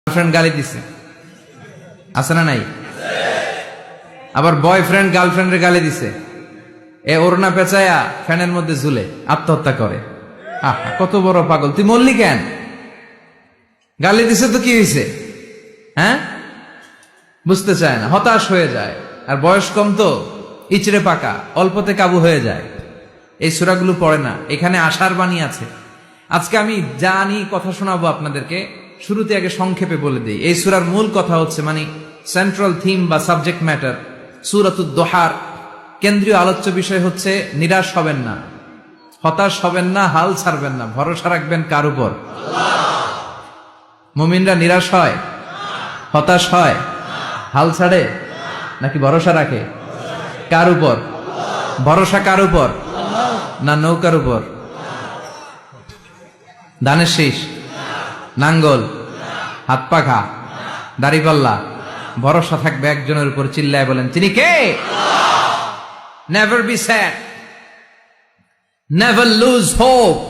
Girlfriend গালি দিছে, আছে না নাই? আবার বয়ফ্রেন্ড গার্লফ্রেন্ডের গালি দিছে, এ ওড়না পেঁচায়া ফ্যানের মধ্যে ঝুলে আত্মহত্যা করে। কত বড় পাগল! তুই মরলি কেন? গালি দিছে তো কি হয়েছে? হ্যাঁ, বুঝতে চায় না, হতাশ হয়ে যায়। আর বয়স কম তো, ইচড়ে পাকা, অল্পতে কাবু হয়ে যায়। এই সূরাগুলো পড়ে না, এখানে আশার বাণী আছে। আজকে আমি জানি কথা শোনাবো আপনাদেরকে, শুরুতে আগে সংক্ষেপে বলে দিই। এই সূরার মূল কথা হচ্ছে, মানে সেন্ট্রাল থিম বা সাবজেক্ট ম্যাটার, সূরাতুদ দোহার কেন্দ্রীয় আলোচ্য বিষয় হচ্ছে নিরাশ হবেন না, হতাশ হবেন না, হাল ছাড়বেন না, ভরসা রাখবেন কার উপর? মুমিনরা নিরাশ হয়, হতাশ হয়, হাল ছাড়ে নাকি ভরসা রাখে? কার উপর ভরসা? কার উপর? না নৌকার উপর, ধানের শীষ, নাঙ্গল, হাত পাখা, দাড়িপাল্লা? ভরসা থাকবে একজনের উপর। চিল্লায় বলেন, তিনি কে? Never be sad, never lose hope.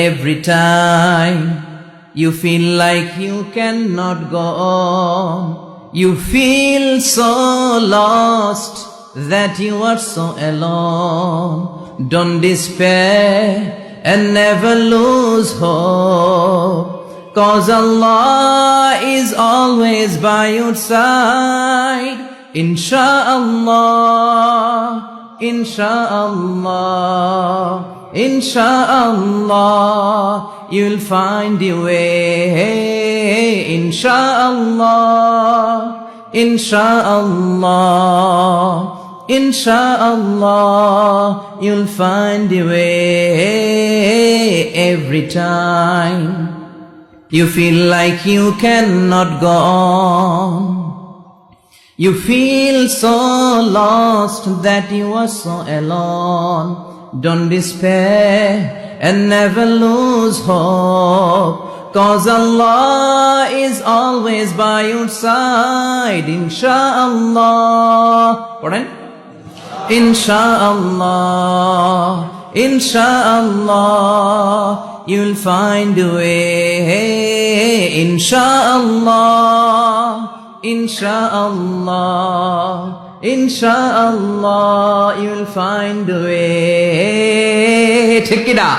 Every time you feel like you cannot go on, you feel so lost that you are so alone. Don't despair and never lose hope, 'cause Allah is always by your side. Insha'Allah, Insha'Allah, Insha'Allah, you'll find your way. Insha'Allah, Insha'Allah, Insha'Allah, you'll find your way. Every time you feel like you cannot go on, you feel so lost that you are so alone. Don't despair and never lose hope, 'cause Allah is always by your side. Insha'Allah, পড়েন, Insha'Allah, Insha'Allah, you'll find a way. Insha'Allah, Insha'Allah, Insha'Allah, you'll find a way. ঠিক কি না?